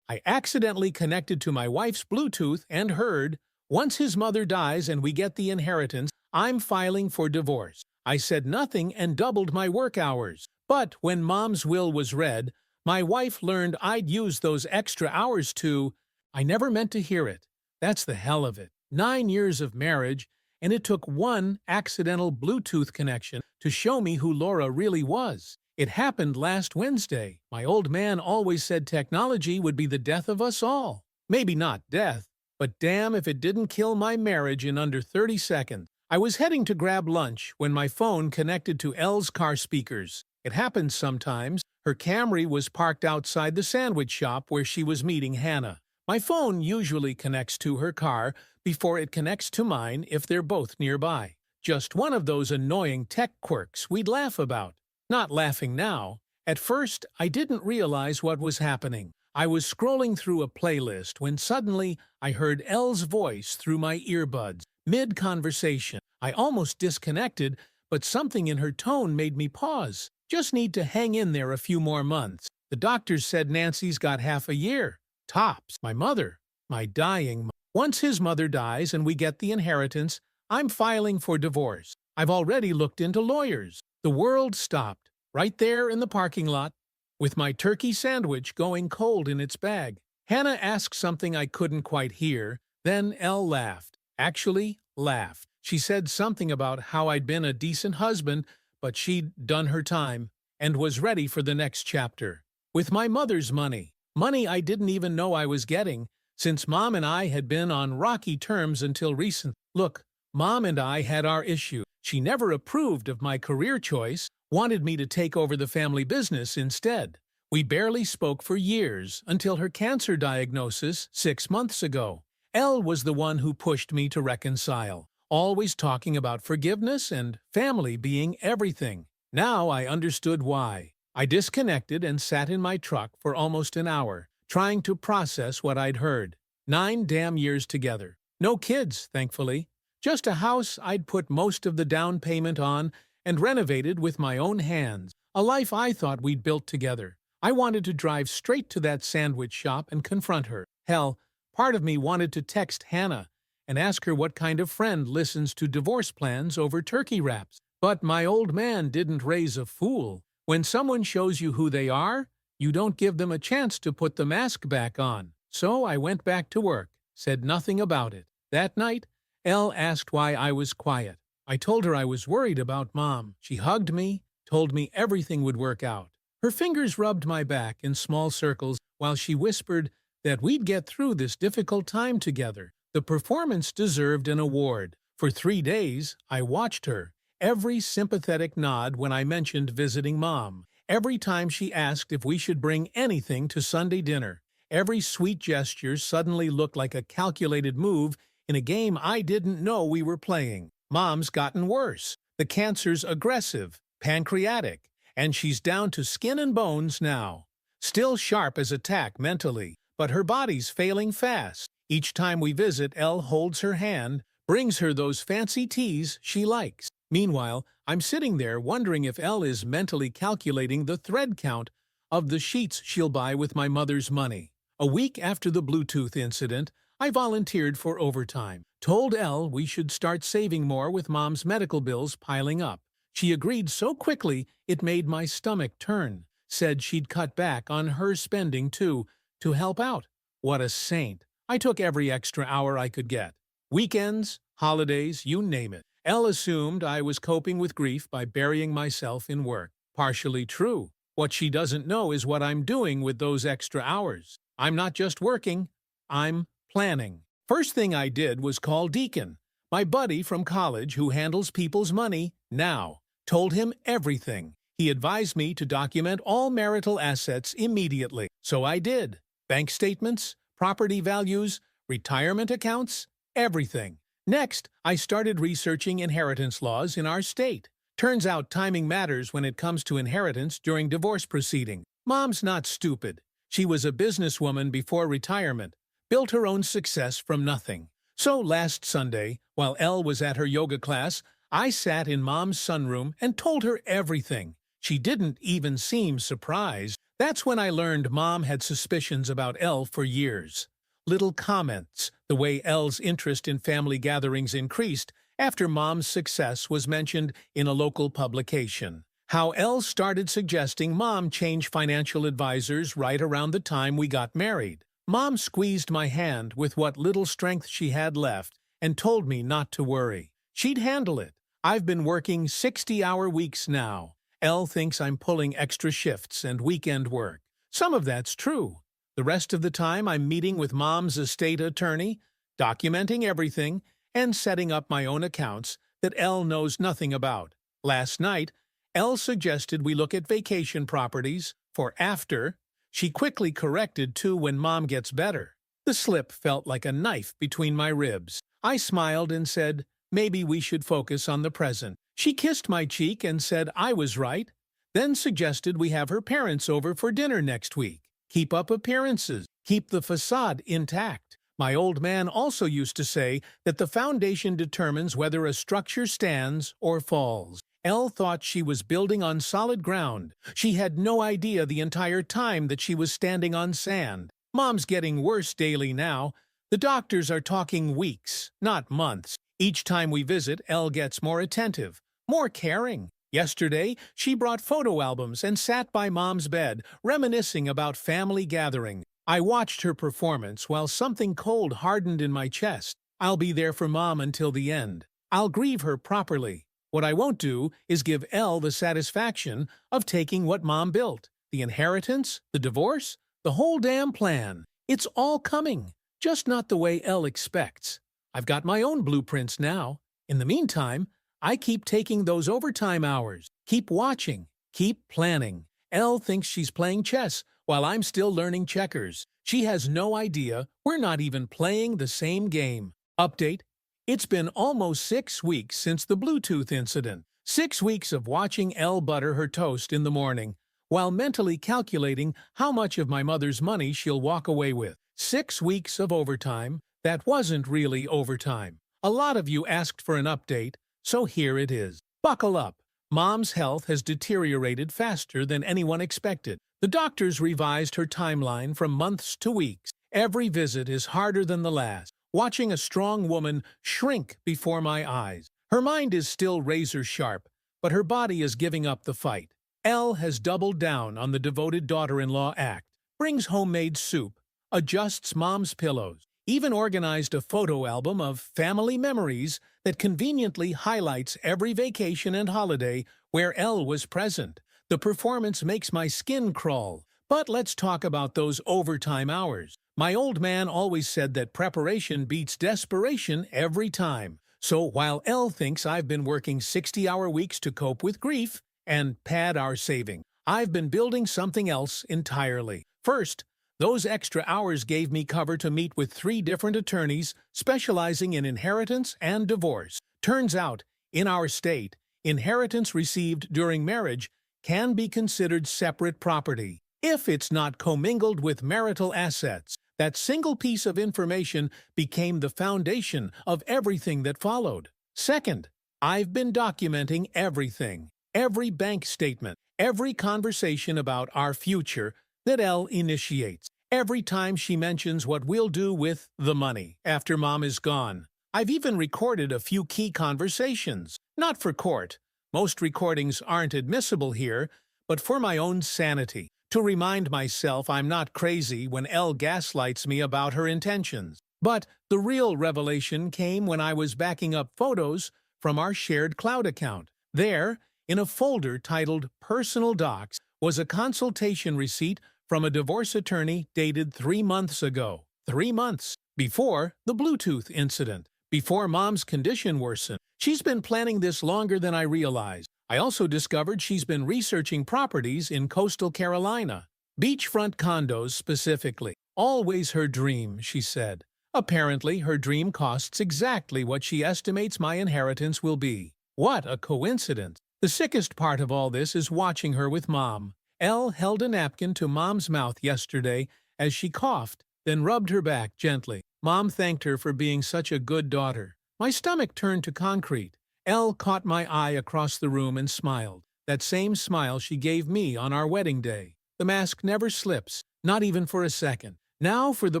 I accidentally connected to my wife's Bluetooth and heard, "Once his mother dies and we get the inheritance, I'm filing for divorce." I said nothing and doubled my work hours. But when Mom's will was read, my wife learned I'd used those extra hours to— I never meant to hear it. That's the hell of it. 9 years of marriage, and it took one accidental Bluetooth connection to show me who Laura really was. It happened last Wednesday. My old man always said technology would be the death of us all. Maybe not death, but damn if it didn't kill my marriage in under 30 seconds. I was heading to grab lunch when my phone connected to Elle's car speakers. It happens sometimes. Her Camry was parked outside the sandwich shop where she was meeting Hannah. My phone usually connects to her car before it connects to mine if they're both nearby. Just one of those annoying tech quirks we'd laugh about. Not laughing now. At first, I didn't realize what was happening. I was scrolling through a playlist when suddenly I heard Elle's voice through my earbuds. Mid-conversation, I almost disconnected, but something in her tone made me pause. Just need to hang in there a few more months. The doctors said Nancy's got half a year. Tops. My mother. My dying mother. Once his mother dies and we get the inheritance, I'm filing for divorce. I've already looked into lawyers. The world stopped, right there in the parking lot, with my turkey sandwich going cold in its bag. Hannah asked something I couldn't quite hear, then Elle laughed. Actually, laughed. She said something about how I'd been a decent husband, but she'd done her time and was ready for the next chapter. With my mother's money. Money I didn't even know I was getting, since Mom and I had been on rocky terms until recent. Look, Mom and I had our issue. She never approved of my career choice, wanted me to take over the family business instead. We barely spoke for years until her cancer diagnosis 6 months ago. Elle was the one who pushed me to reconcile, always talking about forgiveness and family being everything. Now I understood why. I disconnected and sat in my truck for almost an hour, trying to process what I'd heard. 9 damn years together. No kids, thankfully. Just a house I'd put most of the down payment on and renovated with my own hands. A life I thought we'd built together. I wanted to drive straight to that sandwich shop and confront her. Hell, part of me wanted to text Hannah and ask her what kind of friend listens to divorce plans over turkey wraps. But my old man didn't raise a fool. When someone shows you who they are, you don't give them a chance to put the mask back on. So I went back to work, said nothing about it. That night, Elle asked why I was quiet. I told her I was worried about Mom. She hugged me, told me everything would work out. Her fingers rubbed my back in small circles while she whispered that we'd get through this difficult time together. The performance deserved an award. For 3 days, I watched her. Every sympathetic nod when I mentioned visiting Mom. Every time she asked if we should bring anything to Sunday dinner. Every sweet gesture suddenly looked like a calculated move in a game I didn't know we were playing. Mom's gotten worse. The cancer's aggressive, pancreatic, and she's down to skin and bones now. Still sharp as a tack mentally, but her body's failing fast. Each time we visit, Elle holds her hand, brings her those fancy teas she likes. Meanwhile, I'm sitting there wondering if Elle is mentally calculating the thread count of the sheets she'll buy with my mother's money. A week after the Bluetooth incident, I volunteered for overtime. Told Elle we should start saving more with Mom's medical bills piling up. She agreed so quickly it made my stomach turn. Said she'd cut back on her spending too, to help out. What a saint. I took every extra hour I could get. Weekends, holidays, you name it. Elle assumed I was coping with grief by burying myself in work. Partially true. What she doesn't know is what I'm doing with those extra hours. I'm not just working, I'm planning. First thing I did was call Deacon, my buddy from college who handles people's money now. Told him everything. He advised me to document all marital assets immediately. So I did. Bank statements, property values, retirement accounts, everything. Next, I started researching inheritance laws in our state. Turns out timing matters when it comes to inheritance during divorce proceedings. Mom's not stupid. She was a businesswoman before retirement, built her own success from nothing. So last Sunday, while Elle was at her yoga class, I sat in Mom's sunroom and told her everything. She didn't even seem surprised. That's when I learned Mom had suspicions about Elle for years. Little comments, the way Elle's interest in family gatherings increased after Mom's success was mentioned in a local publication. How Elle started suggesting Mom change financial advisors right around the time we got married. Mom squeezed my hand with what little strength she had left and told me not to worry. She'd handle it. I've been working 60-hour weeks now. Elle thinks I'm pulling extra shifts and weekend work. Some of that's true. The rest of the time I'm meeting with Mom's estate attorney, documenting everything, and setting up my own accounts that Elle knows nothing about. Last night, Elle suggested we look at vacation properties for after. She quickly corrected to when Mom gets better. The slip felt like a knife between my ribs. I smiled and said, maybe we should focus on the present. She kissed my cheek and said I was right, then suggested we have her parents over for dinner next week. Keep up appearances, keep the facade intact. My old man also used to say that the foundation determines whether a structure stands or falls. Elle thought she was building on solid ground. She had no idea the entire time that she was standing on sand. Mom's getting worse daily now. The doctors are talking weeks, not months. Each time we visit, Elle gets more attentive, more caring. Yesterday, she brought photo albums and sat by Mom's bed, reminiscing about family gathering. I watched her performance while something cold hardened in my chest. I'll be there for Mom until the end. I'll grieve her properly. What I won't do is give Elle the satisfaction of taking what Mom built. The inheritance, the divorce, the whole damn plan. It's all coming, just not the way Elle expects. I've got my own blueprints now. In the meantime, I keep taking those overtime hours, keep watching, keep planning. Elle thinks she's playing chess while I'm still learning checkers. She has no idea we're not even playing the same game. Update: it's been almost 6 weeks since the Bluetooth incident. 6 weeks of watching Elle butter her toast in the morning, while mentally calculating how much of my mother's money she'll walk away with. 6 weeks of overtime that wasn't really overtime. A lot of you asked for an update, so here it is. Buckle up. Mom's health has deteriorated faster than anyone expected. The doctors revised her timeline from months to weeks. Every visit is harder than the last. Watching a strong woman shrink before my eyes. Her mind is still razor sharp, but her body is giving up the fight. Elle has doubled down on the devoted daughter-in-law act, brings homemade soup, adjusts Mom's pillows, even organized a photo album of family memories that conveniently highlights every vacation and holiday where Elle was present. The performance makes my skin crawl. But let's talk about those overtime hours. My old man always said that preparation beats desperation every time. So while Elle thinks I've been working 60-hour weeks to cope with grief and pad our saving, I've been building something else entirely. First, those extra hours gave me cover to meet with 3 different attorneys specializing in inheritance and divorce. Turns out, in our state, inheritance received during marriage can be considered separate property if it's not commingled with marital assets. That single piece of information became the foundation of everything that followed. Second, I've been documenting everything, every bank statement, every conversation about our future that Elle initiates. Every time she mentions what we'll do with the money after Mom is gone. I've even recorded a few key conversations. Not for court. Most recordings aren't admissible here, but for my own sanity. To remind myself I'm not crazy when Elle gaslights me about her intentions. But the real revelation came when I was backing up photos from our shared cloud account. There, in a folder titled Personal Docs, was a consultation receipt from a divorce attorney dated 3 months ago. 3 months before the Bluetooth incident, before Mom's condition worsened. She's been planning this longer than I realized. I also discovered she's been researching properties in coastal Carolina. Beachfront condos specifically. Always her dream, she said. Apparently, her dream costs exactly what she estimates my inheritance will be. What a coincidence. The sickest part of all this is watching her with Mom. Elle held a napkin to Mom's mouth yesterday as she coughed, then rubbed her back gently. Mom thanked her for being such a good daughter. My stomach turned to concrete. Elle caught my eye across the room and smiled. That same smile she gave me on our wedding day. The mask never slips, not even for a second. Now for the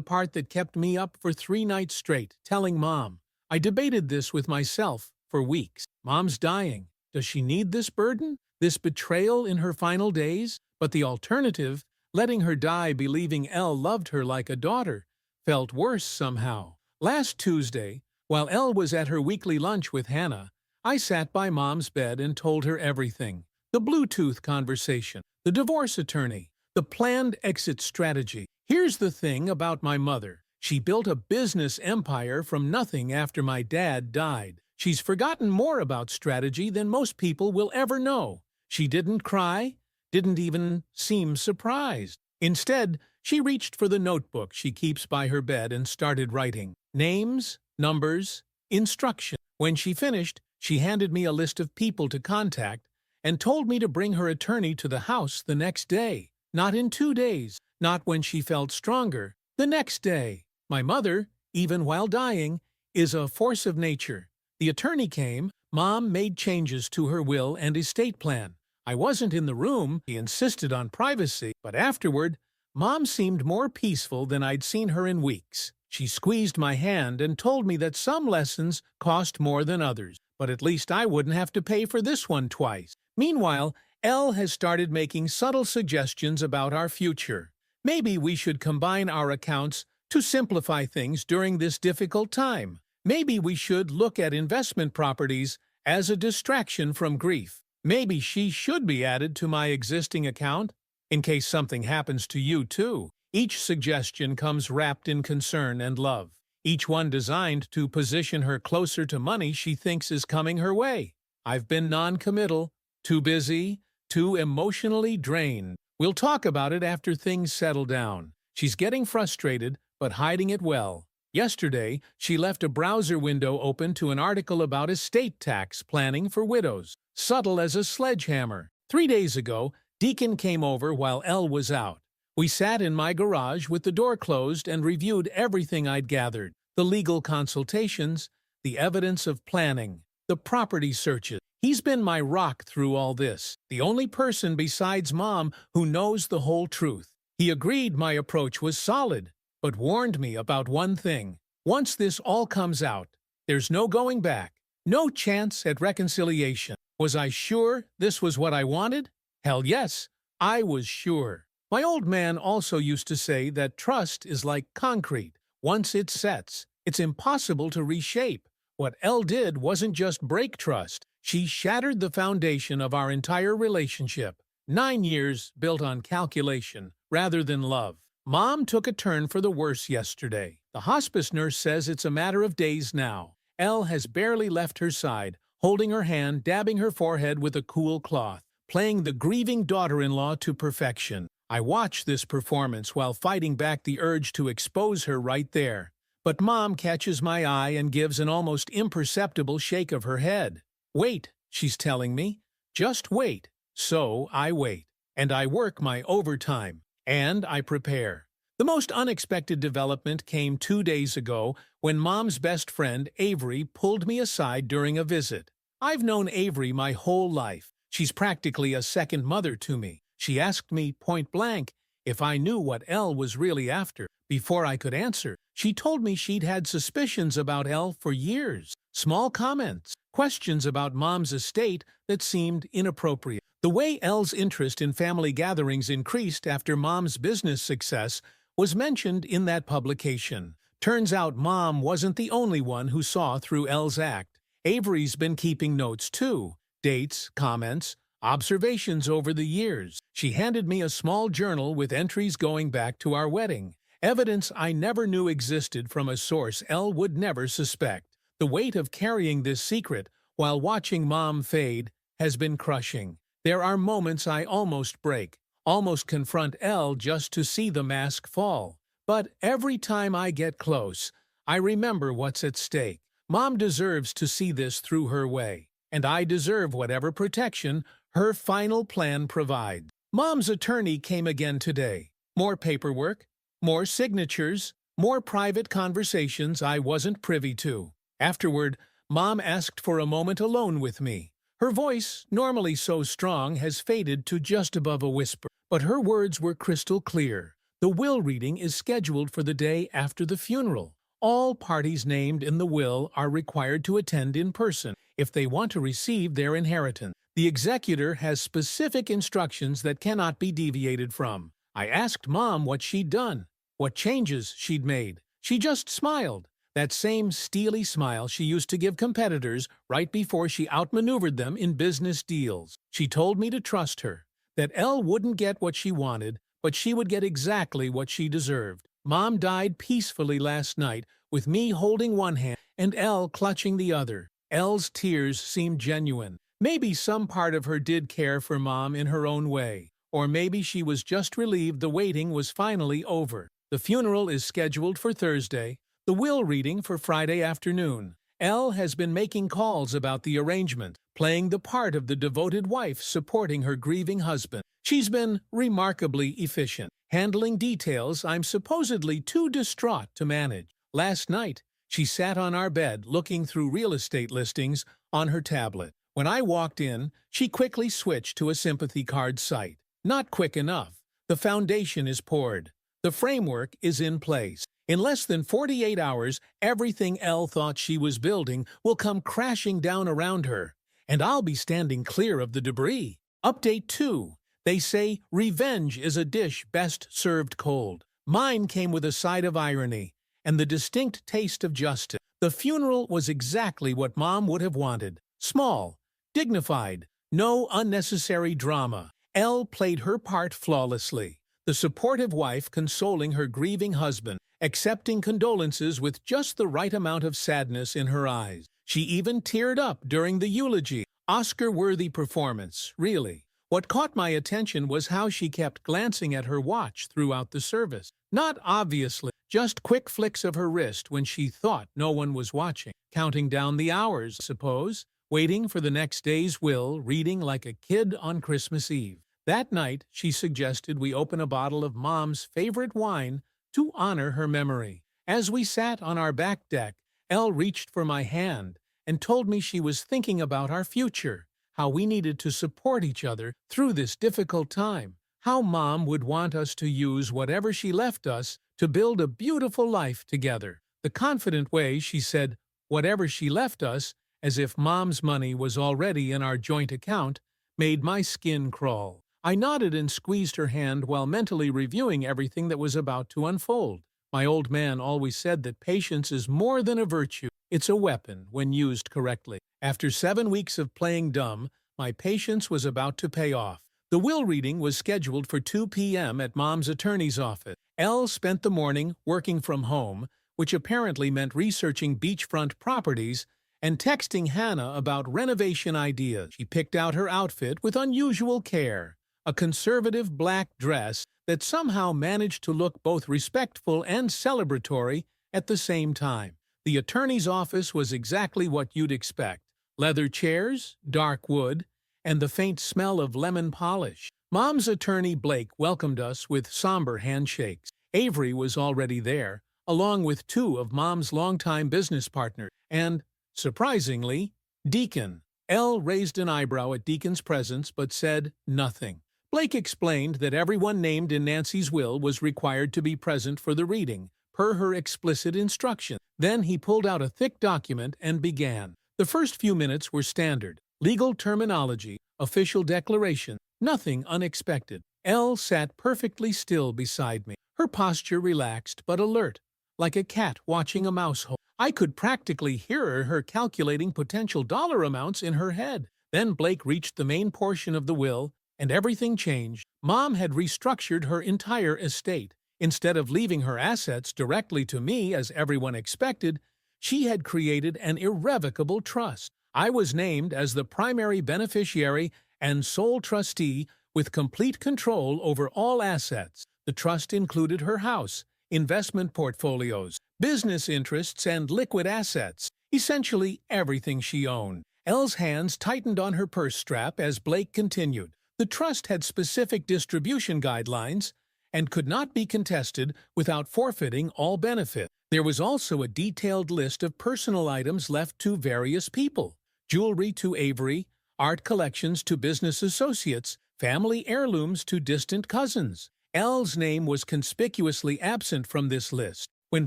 part that kept me up for 3 nights straight, telling Mom. I debated this with myself for weeks. Mom's dying. Does she need this burden? This betrayal in her final days? But the alternative, letting her die believing Elle loved her like a daughter, felt worse somehow. Last Tuesday, while Elle was at her weekly lunch with Hannah, I sat by Mom's bed and told her everything. The Bluetooth conversation, the divorce attorney, the planned exit strategy. Here's the thing about my mother. She built a business empire from nothing after my dad died. She's forgotten more about strategy than most people will ever know. She didn't cry, didn't even seem surprised. Instead, she reached for the notebook she keeps by her bed and started writing. Names, numbers, instructions. When she finished, she handed me a list of people to contact and told me to bring her attorney to the house the next day. Not in 2 days, not when she felt stronger, the next day. My mother, even while dying, is a force of nature. The attorney came. Mom made changes to her will and estate plan. I wasn't in the room. He insisted on privacy, but afterward, Mom seemed more peaceful than I'd seen her in weeks. She squeezed my hand and told me that some lessons cost more than others, but at least I wouldn't have to pay for this one twice. Meanwhile, Elle has started making subtle suggestions about our future. Maybe we should combine our accounts to simplify things during this difficult time. Maybe we should look at investment properties as a distraction from grief. Maybe she should be added to my existing account in case something happens to you too. Each suggestion comes wrapped in concern and love, each one designed to position her closer to money she thinks is coming her way. I've been non-committal, too busy, too emotionally drained. We'll talk about it after things settle down. She's getting frustrated, but hiding it well. Yesterday, she left a browser window open to an article about estate tax planning for widows, subtle as a sledgehammer. 3 days ago, Deacon came over while Elle was out. We sat in my garage with the door closed and reviewed everything I'd gathered. The legal consultations, the evidence of planning, the property searches. He's been my rock through all this, the only person besides Mom who knows the whole truth. He agreed my approach was solid, but warned me about one thing. Once this all comes out, there's no going back, no chance at reconciliation. Was I sure this was what I wanted? Hell yes, I was sure. My old man also used to say that trust is like concrete. Once it sets, it's impossible to reshape. What Elle did wasn't just break trust. She shattered the foundation of our entire relationship. 9 years built on calculation rather than love. Mom took a turn for the worse yesterday. The hospice nurse says it's a matter of days now. Elle has barely left her side, holding her hand, dabbing her forehead with a cool cloth, playing the grieving daughter-in-law to perfection. I watch this performance while fighting back the urge to expose her right there. But Mom catches my eye and gives an almost imperceptible shake of her head. Wait, she's telling me. Just wait. So I wait. And I work my overtime. And I prepare. The most unexpected development came 2 days ago when Mom's best friend, Avery, pulled me aside during a visit. I've known Avery my whole life. She's practically a second mother to me. She asked me point blank if I knew what Elle was really after. Before I could answer, she told me she'd had suspicions about Elle for years. Small comments, questions about Mom's estate that seemed inappropriate. The way Elle's interest in family gatherings increased after Mom's business success was mentioned in that publication. Turns out Mom wasn't the only one who saw through Elle's act. Avery's been keeping notes too. Dates, comments, observations over the years. She handed me a small journal with entries going back to our wedding. Evidence I never knew existed from a source Elle would never suspect. The weight of carrying this secret while watching Mom fade has been crushing. There are moments I almost break, almost confront Elle just to see the mask fall. But every time I get close, I remember what's at stake. Mom deserves to see this through her way, and I deserve whatever protection her final plan provides. Mom's attorney came again today. More paperwork, more signatures, more private conversations I wasn't privy to. Afterward, Mom asked for a moment alone with me. Her voice, normally so strong, has faded to just above a whisper, but her words were crystal clear. The will reading is scheduled for the day after the funeral. All parties named in the will are required to attend in person if they want to receive their inheritance. The executor has specific instructions that cannot be deviated from. I asked Mom what she'd done, what changes she'd made. She just smiled. That same steely smile she used to give competitors right before she outmaneuvered them in business deals. She told me to trust her, that Elle wouldn't get what she wanted, but she would get exactly what she deserved. Mom died peacefully last night, with me holding one hand and Elle clutching the other. Elle's tears seemed genuine. Maybe some part of her did care for Mom in her own way, or maybe she was just relieved the waiting was finally over. The funeral is scheduled for Thursday, the will reading for Friday afternoon. Elle has been making calls about the arrangement, playing the part of the devoted wife supporting her grieving husband. She's been remarkably efficient, handling details I'm supposedly too distraught to manage. Last night, she sat on our bed looking through real estate listings on her tablet. When I walked in, she quickly switched to a sympathy card site. Not quick enough. The foundation is poured. The framework is in place. In less than 48 hours, everything Elle thought she was building will come crashing down around her, and I'll be standing clear of the debris. Update 2. They say revenge is a dish best served cold. Mine came with a side of irony and the distinct taste of justice. The funeral was exactly what Mom would have wanted. Small, dignified, no unnecessary drama. Elle played her part flawlessly. The supportive wife consoling her grieving husband, accepting condolences with just the right amount of sadness in her eyes. She even teared up during the eulogy. Oscar-worthy performance, really. What caught my attention was how she kept glancing at her watch throughout the service. Not obviously, just quick flicks of her wrist when she thought no one was watching. Counting down the hours, suppose. Waiting for the next day's will, reading like a kid on Christmas Eve. That night, she suggested we open a bottle of Mom's favorite wine to honor her memory. As we sat on our back deck, Elle reached for my hand and told me she was thinking about our future, how we needed to support each other through this difficult time, how Mom would want us to use whatever she left us to build a beautiful life together. The confident way she said, whatever she left us, as if Mom's money was already in our joint account, made my skin crawl. I nodded and squeezed her hand while mentally reviewing everything that was about to unfold. My old man always said that patience is more than a virtue. It's a weapon when used correctly. After 7 weeks of playing dumb, my patience was about to pay off. The will reading was scheduled for 2 p.m. at Mom's attorney's office. Elle spent the morning working from home, which apparently meant researching beachfront properties and texting Hannah about renovation ideas. She picked out her outfit with unusual care, a conservative black dress that somehow managed to look both respectful and celebratory at the same time. The attorney's office was exactly what you'd expect. Leather chairs, dark wood, and the faint smell of lemon polish. Mom's attorney Blake welcomed us with somber handshakes. Avery was already there, along with 2 of Mom's longtime business partners, and, surprisingly, Deacon. Elle raised an eyebrow at Deacon's presence but said nothing. Blake explained that everyone named in Nancy's will was required to be present for the reading, per her explicit instruction. Then he pulled out a thick document and began. The first few minutes were standard. Legal terminology, official declaration, nothing unexpected. Elle sat perfectly still beside me, her posture relaxed but alert, like a cat watching a mouse hole. I could practically hear her calculating potential dollar amounts in her head. Then Blake reached the main portion of the will, and everything changed. Mom had restructured her entire estate. Instead of leaving her assets directly to me as everyone expected, she had created an irrevocable trust. I was named as the primary beneficiary and sole trustee with complete control over all assets. The trust included her house, investment portfolios, business interests, and liquid assets, essentially everything she owned. Elle's hands tightened on her purse strap as Blake continued. The trust had specific distribution guidelines and could not be contested without forfeiting all benefit. There was also a detailed list of personal items left to various people. Jewelry to Avery, art collections to business associates, family heirlooms to distant cousins. Elle's name was conspicuously absent from this list. When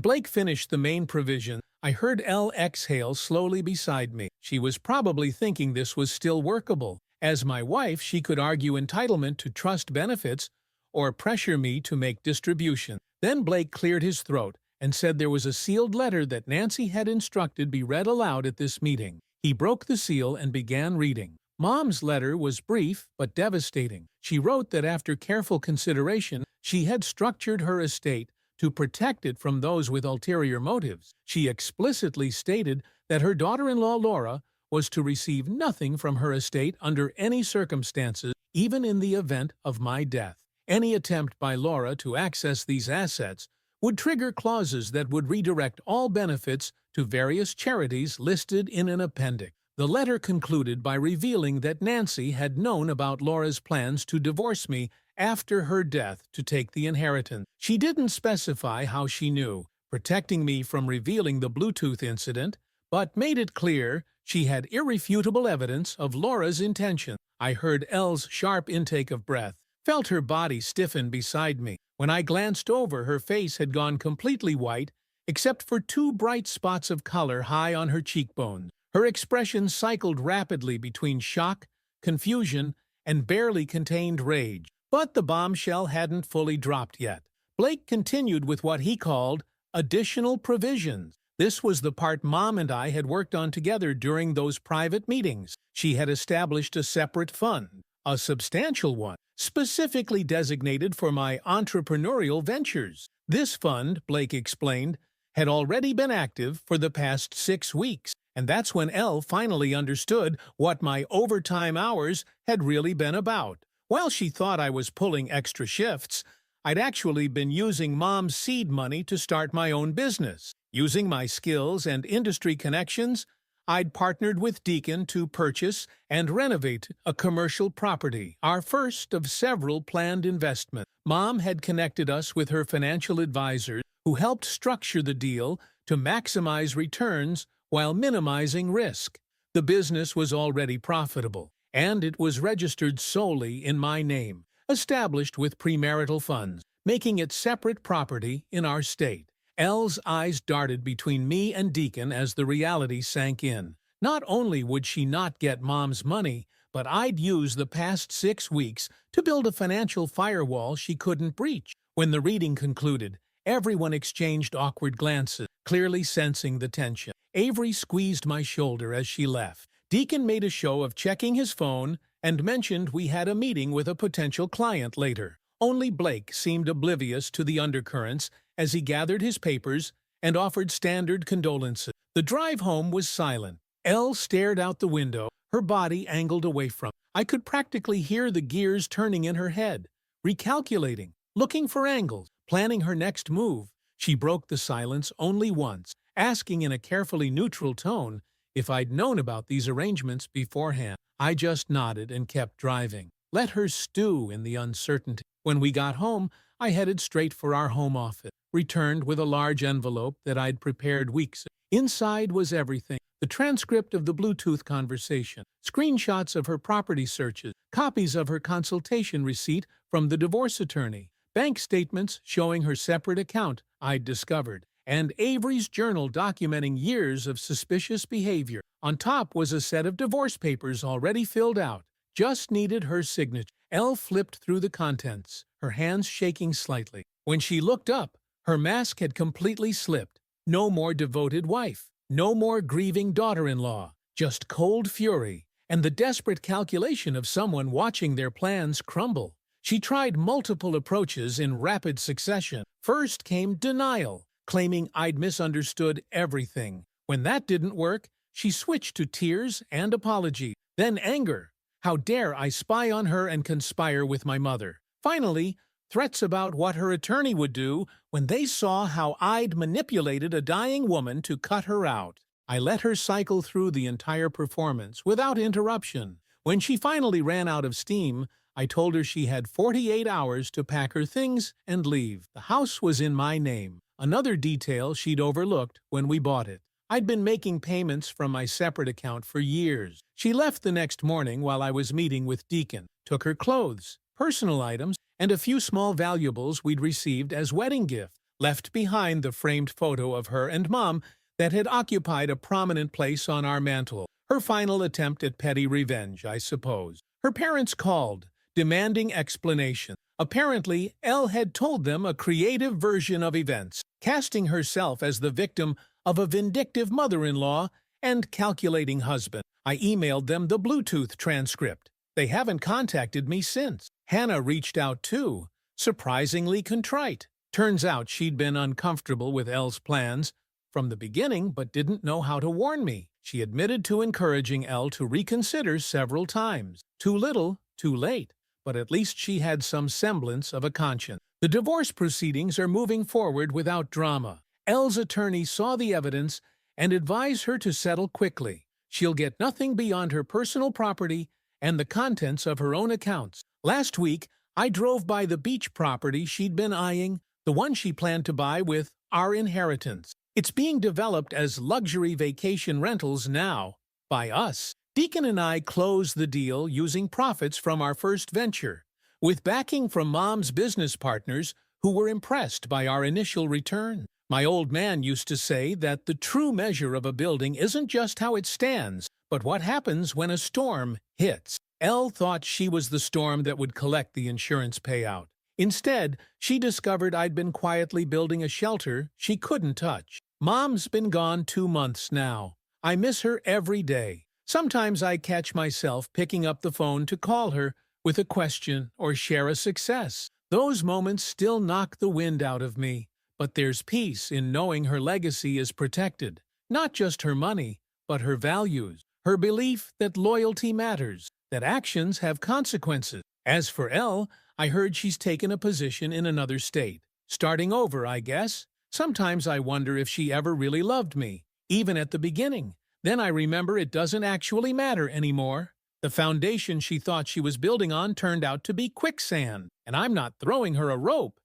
Blake finished the main provision, I heard Elle exhale slowly beside me. She was probably thinking this was still workable. As my wife, she could argue entitlement to trust benefits or pressure me to make distribution. Then Blake cleared his throat and said there was a sealed letter that Nancy had instructed be read aloud at this meeting. He broke the seal and began reading. Mom's letter was brief but devastating. She wrote that after careful consideration, she had structured her estate to protect it from those with ulterior motives. She explicitly stated that her daughter-in-law Laura was to receive nothing from her estate under any circumstances, even in the event of my death. Any attempt by Laura to access these assets would trigger clauses that would redirect all benefits to various charities listed in an appendix. The letter concluded by revealing that Nancy had known about Laura's plans to divorce me after her death to take the inheritance. She didn't specify how she knew, protecting me from revealing the Bluetooth incident, but made it clear she had irrefutable evidence of Laura's intention. I heard Elle's sharp intake of breath, felt her body stiffen beside me. When I glanced over, her face had gone completely white, except for 2 bright spots of color high on her cheekbones. Her expression cycled rapidly between shock, confusion, and barely contained rage. But the bombshell hadn't fully dropped yet. Blake continued with what he called additional provisions. This was the part Mom and I had worked on together during those private meetings. She had established a separate fund, a substantial one, specifically designated for my entrepreneurial ventures. This fund, Blake explained, had already been active for the past 6 weeks. And that's when Elle finally understood what my overtime hours had really been about. While she thought I was pulling extra shifts, I'd actually been using Mom's seed money to start my own business. Using my skills and industry connections, I'd partnered with Deacon to purchase and renovate a commercial property, our first of several planned investments. Mom had connected us with her financial advisors, who helped structure the deal to maximize returns while minimizing risk. The business was already profitable, and it was registered solely in my name, established with premarital funds, making it separate property in our state. Elle's eyes darted between me and Deacon as the reality sank in. Not only would she not get Mom's money, but I'd use the past 6 weeks to build a financial firewall she couldn't breach. When the reading concluded, everyone exchanged awkward glances, clearly sensing the tension. Avery squeezed my shoulder as she left. Deacon made a show of checking his phone and mentioned we had a meeting with a potential client later. Only Blake seemed oblivious to the undercurrents as he gathered his papers and offered standard condolences. The drive home was silent. Elle stared out the window, her body angled away from me. I could practically hear the gears turning in her head, recalculating, looking for angles, planning her next move. She broke the silence only once, asking in a carefully neutral tone if I'd known about these arrangements beforehand. I just nodded and kept driving. Let her stew in the uncertainty. When we got home, I headed straight for our home office, returned with a large envelope that I'd prepared weeks ago. Inside was everything: the transcript of the Bluetooth conversation, screenshots of her property searches, copies of her consultation receipt from the divorce attorney, bank statements showing her separate account I'd discovered, and Avery's journal documenting years of suspicious behavior. On top was a set of divorce papers already filled out. Just needed her signature. Elle flipped through the contents, her hands shaking slightly. When she looked up, her mask had completely slipped. No more devoted wife, no more grieving daughter-in-law, just cold fury and the desperate calculation of someone watching their plans crumble. She tried multiple approaches in rapid succession. First came denial, claiming I'd misunderstood everything. When that didn't work, she switched to tears and apology. Then anger. How dare I spy on her and conspire with my mother? Finally, threats about what her attorney would do when they saw how I'd manipulated a dying woman to cut her out. I let her cycle through the entire performance without interruption. When she finally ran out of steam, I told her she had 48 hours to pack her things and leave. The house was in my name, another detail she'd overlooked when we bought it. I'd been making payments from my separate account for years. She left the next morning while I was meeting with Deacon, took her clothes, personal items, and a few small valuables we'd received as wedding gifts, left behind the framed photo of her and Mom that had occupied a prominent place on our mantel. Her final attempt at petty revenge, I suppose. Her parents called, demanding explanation. Apparently, Elle had told them a creative version of events, casting herself as the victim of a vindictive mother-in-law and calculating husband. I emailed them the Bluetooth transcript. They haven't contacted me since. Hannah reached out too, surprisingly contrite. Turns out she'd been uncomfortable with Elle's plans from the beginning but didn't know how to warn me. She admitted to encouraging Elle to reconsider several times. Too little, too late. But at least she had some semblance of a conscience. The divorce proceedings are moving forward without drama. Elle's attorney saw the evidence and advised her to settle quickly. She'll get nothing beyond her personal property and the contents of her own accounts. Last week, I drove by the beach property she'd been eyeing, the one she planned to buy with our inheritance. It's being developed as luxury vacation rentals now, by us. Deacon and I closed the deal using profits from our first venture, with backing from Mom's business partners who were impressed by our initial return. My old man used to say that the true measure of a building isn't just how it stands, but what happens when a storm hits. Elle thought she was the storm that would collect the insurance payout. Instead, she discovered I'd been quietly building a shelter she couldn't touch. Mom's been gone 2 months now. I miss her every day. Sometimes I catch myself picking up the phone to call her with a question or share a success. Those moments still knock the wind out of me, but there's peace in knowing her legacy is protected. Not just her money, but her values, her belief that loyalty matters, that actions have consequences. As for Elle, I heard she's taken a position in another state. Starting over, I guess. Sometimes I wonder if she ever really loved me, even at the beginning. Then I remember it doesn't actually matter anymore. The foundation she thought she was building on turned out to be quicksand, and I'm not throwing her a rope.